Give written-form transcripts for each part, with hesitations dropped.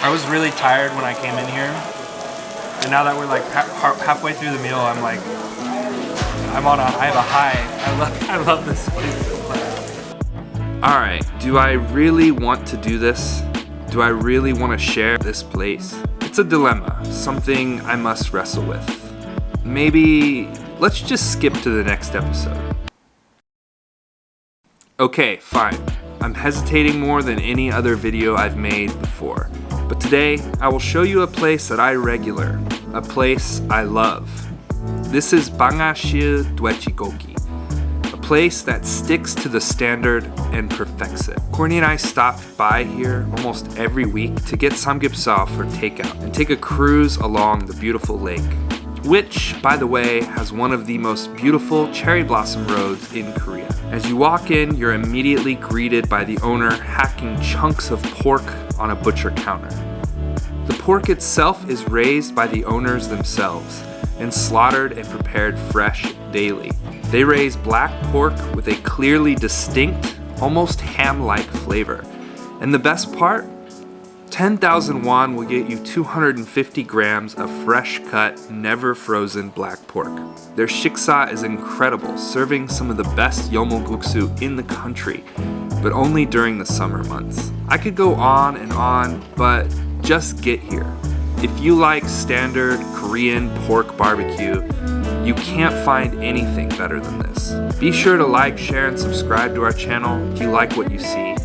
I was really tired when I came in here, and now that we're like halfway through the meal, I'm like, I have a high. I love this place so much. Alright, do I really want to do this? Do I really want to share this place? It's a dilemma, something I must wrestle with. Maybe let's just skip to the next episode. Okay, fine. I'm hesitating more than any other video I've made before. But today, I will show you a place that I regular, a place I love. This is Bangashil Dweaji-gogi, a place that sticks to the standard and perfects it. Courtney and I stop by here almost every week to get samgupsal for takeout and take a cruise along the beautiful lake, which, by the way, has one of the most beautiful cherry blossom roads in Korea. As you walk in, you're immediately greeted by the owner hacking chunks of pork on a butcher counter. The pork itself is raised by the owners themselves and slaughtered and prepared fresh daily. They raise black pork with a clearly distinct, almost ham-like flavor. And the best part? 10,000 won will get you 250 grams of fresh-cut, never-frozen black pork. Their shiksa is incredible, serving some of the best yeolmokguksu in the country, but only during the summer months. I could go on, but just get here. If you like standard Korean pork barbecue, you can't find anything better than this. Be sure to like, share, and subscribe to our channel if you like what you see.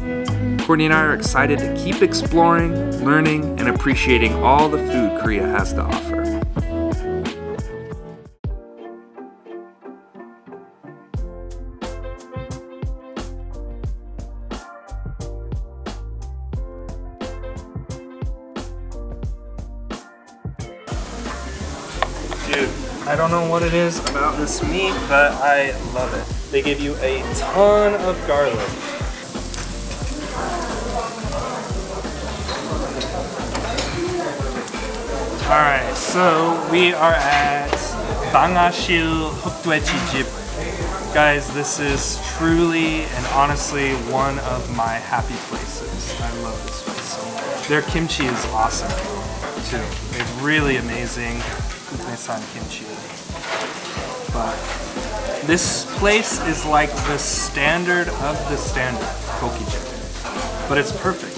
Courtney and I are excited to keep exploring, learning, and appreciating all the food Korea has to offer. Dude, I don't know what it is about this meat, but I love it. They give you a ton of garlic. Alright, so we are at Bangashil 흑돼지집. Guys, this is truly and honestly one of my happy places. I love this place so much. Their kimchi is awesome too. It's really amazing. Kumae-san kimchi. But this place is like the standard of the standard gokijip. But it's perfect.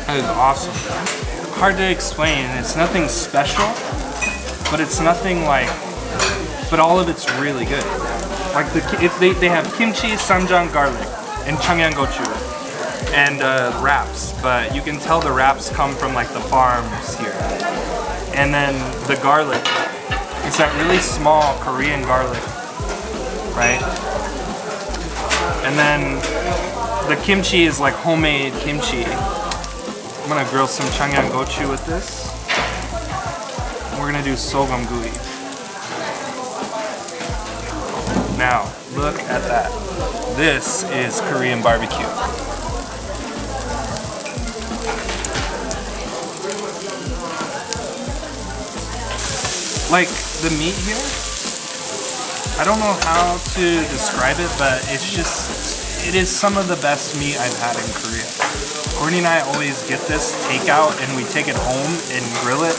That is awesome. Hard to explain. It's nothing special, but it's nothing like. But all of it's really good. Like they have kimchi, samjang, garlic, and changyanggochu, and wraps. But you can tell the wraps come from like the farms here. And then the garlic. It's that really small Korean garlic, right? And then the kimchi is like homemade kimchi. I'm gonna grill some changyanggochu with this. And we're gonna do sogamgui. Now, look at that. This is Korean barbecue. Like the meat here, I don't know how to describe it, but it is some of the best meat I've had in Korea. Courtney and I always get this takeout and we take it home and grill it.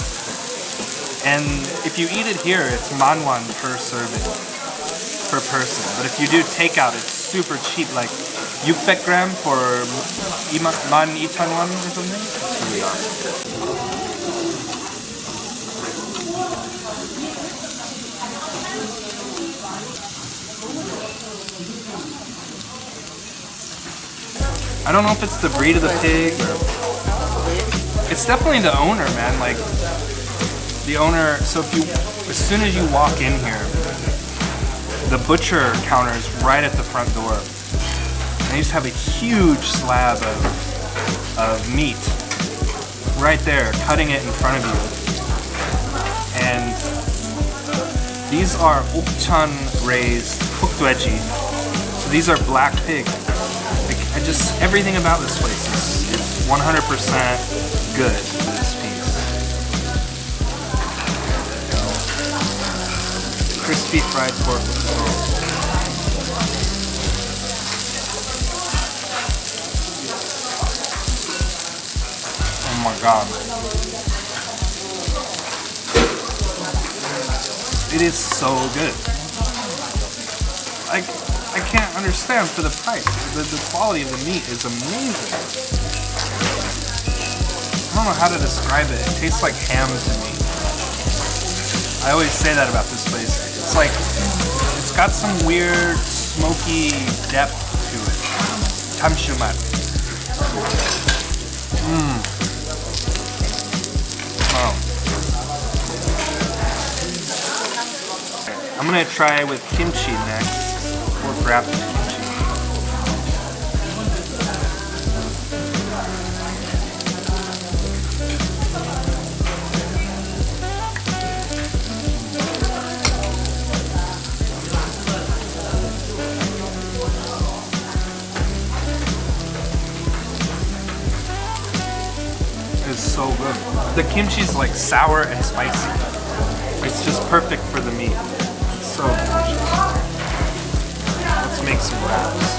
And if you eat it here, it's manwon per serving, per person. But if you do takeout, it's super cheap, like 600 gram for 12,000 won or something. It's really awesome. I don't know if it's the breed of the pig or... It's definitely the owner, man. Like, the owner, so as soon as you walk in here, the butcher counter is right at the front door. And they just have a huge slab of meat right there, cutting it in front of you. And these are 옥천 raised 흑돼지. So these are black pig. Everything about this place is 100% good for this piece. crispy fried pork with salt. Oh my god. It is so good. I can't understand for the price. The quality of the meat is amazing. I don't know how to describe it. It tastes like ham to me. I always say that about this place. It's like, it's got some weird smoky depth to it. Tamshumat. Oh. I'm gonna try with kimchi next. Pork wrapped kimchi. It's so good. The kimchi's like sour and spicy. It's just perfect for the meat. It's so delicious. Let's make some wraps.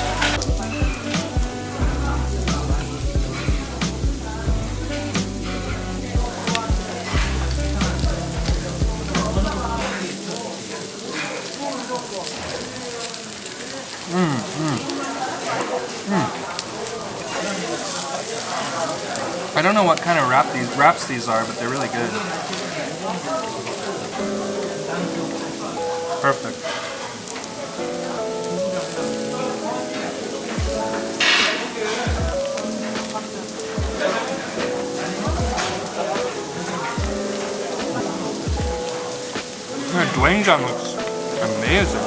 I don't know what kind of wraps these are, but they're really good. Perfect. Doenjang looks amazing.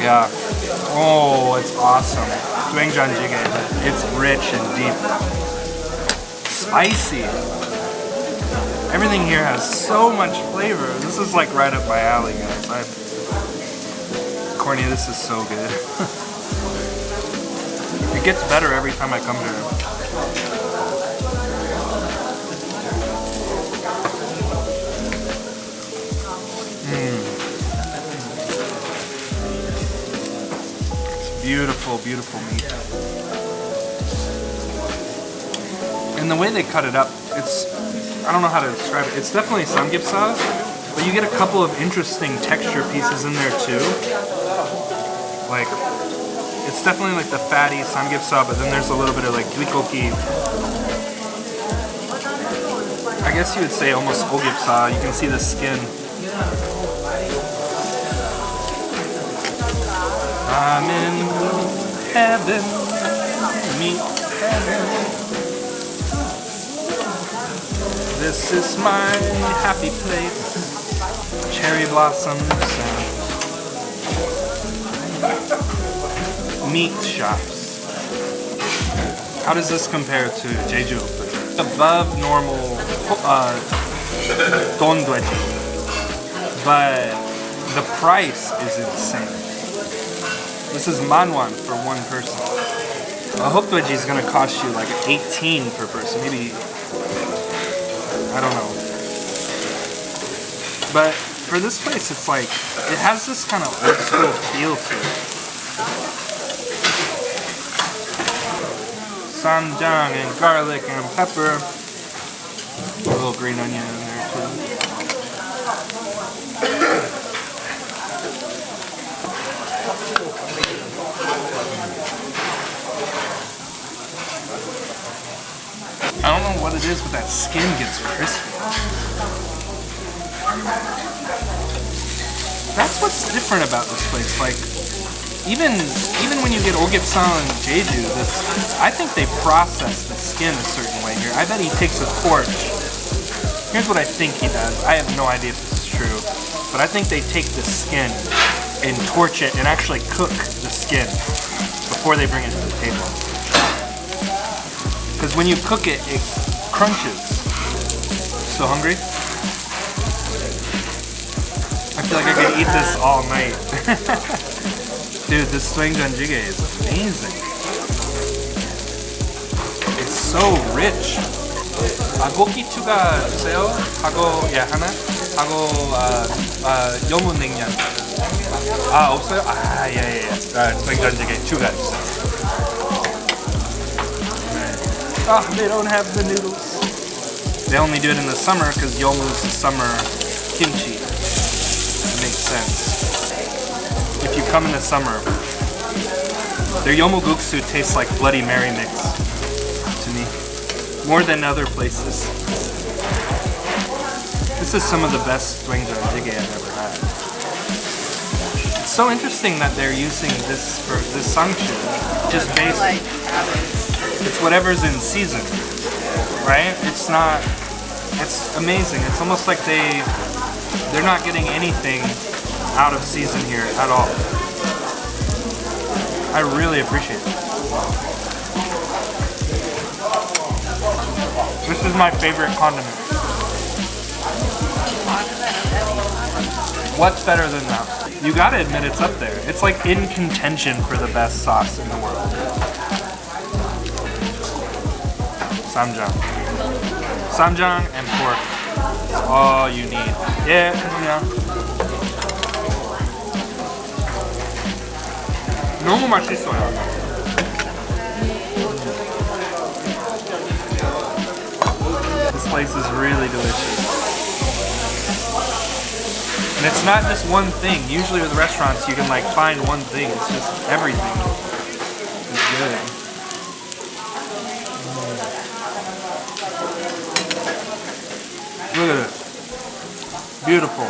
Yeah. Oh, it's awesome. Doenjang-jjigae. It's rich and deep. Spicy. Everything here has so much flavor. This is like right up my alley, guys. Courtney, this is so good. It gets better every time I come here. Beautiful, beautiful meat. And the way they cut it up, it's, I don't know how to describe it. It's definitely samgupsal, but you get a couple of interesting texture pieces in there too. Like, it's definitely like the fatty samgupsal, but then there's a little bit of like Dweaji-gogi. I guess you would say almost ogipsal. You can see the skin. I'm in heaven, meet heaven. This is my happy place. Cherry blossoms and meat shops. How does this compare to Jeju? Above normal Dweaji, but the price is insane. This is manwon for one person. A 흑돼지 is gonna cost you like 18 per person, maybe, I don't know. But for this place, it's like, it has this kind of old school feel to it. Samjang and garlic and pepper. A little green onion in there too. I don't know what it is, but that skin gets crispy. That's what's different about this place. Like, even when you get ogipsal in Jeju, I think they process the skin a certain way here. I bet he takes a torch. Here's what I think he does. I have no idea if this is true, but I think they take the skin and torch it and actually cook the skin before they bring it to the table. Because when you cook it, it crunches. So hungry? I feel like I could eat this all night. Dude, this doenjang-jjigae is amazing. It's so rich. 고기 추가주세요. 하고 하나. 하고 여문 냉면. 없어요? 예. 된장찌개 추가주세요. They don't have the noodles. They only do it in the summer because Yomu's summer kimchi. It makes sense. If you come in the summer, their yomoguksu tastes like Bloody Mary mix to me, more than other places. This is some of the best doenjang-jjigae I've ever had. It's so interesting that they're using this for this sangchu, just based. It's whatever's in season, right? It's not. It's amazing. It's almost like they're not getting anything out of season here at all. I really appreciate it. This is my favorite condiment. What's better than that? You gotta admit it's up there. It's like in contention for the best sauce in the world. Samjang. Samjang and pork. That's all you need. Yeah. 너무 맛있어요. This place is really delicious. And it's not just one thing. Usually with restaurants you can like find one thing. It's just everything is good. Look at it. Beautiful.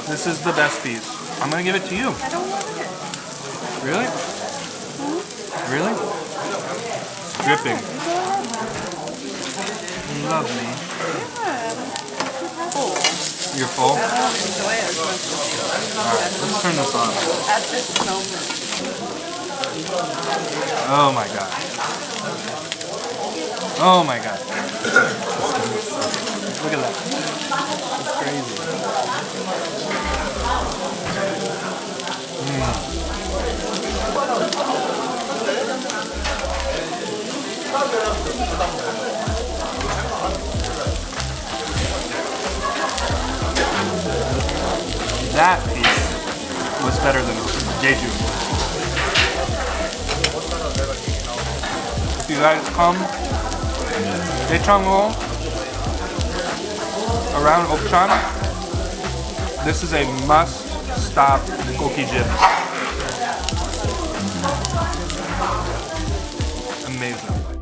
This is the best piece. I'm gonna give it to you. I don't want it. Really? Really? Dripping. Lovely. You're full? I don't enjoy it as much as you. Alright, let's turn this on. At this moment. Oh my god. Oh my god. Look at that. It's crazy. That piece was better than Jeju. If you guys come Daechangho around 옥천, this is a must-stop gokijip. Amazing.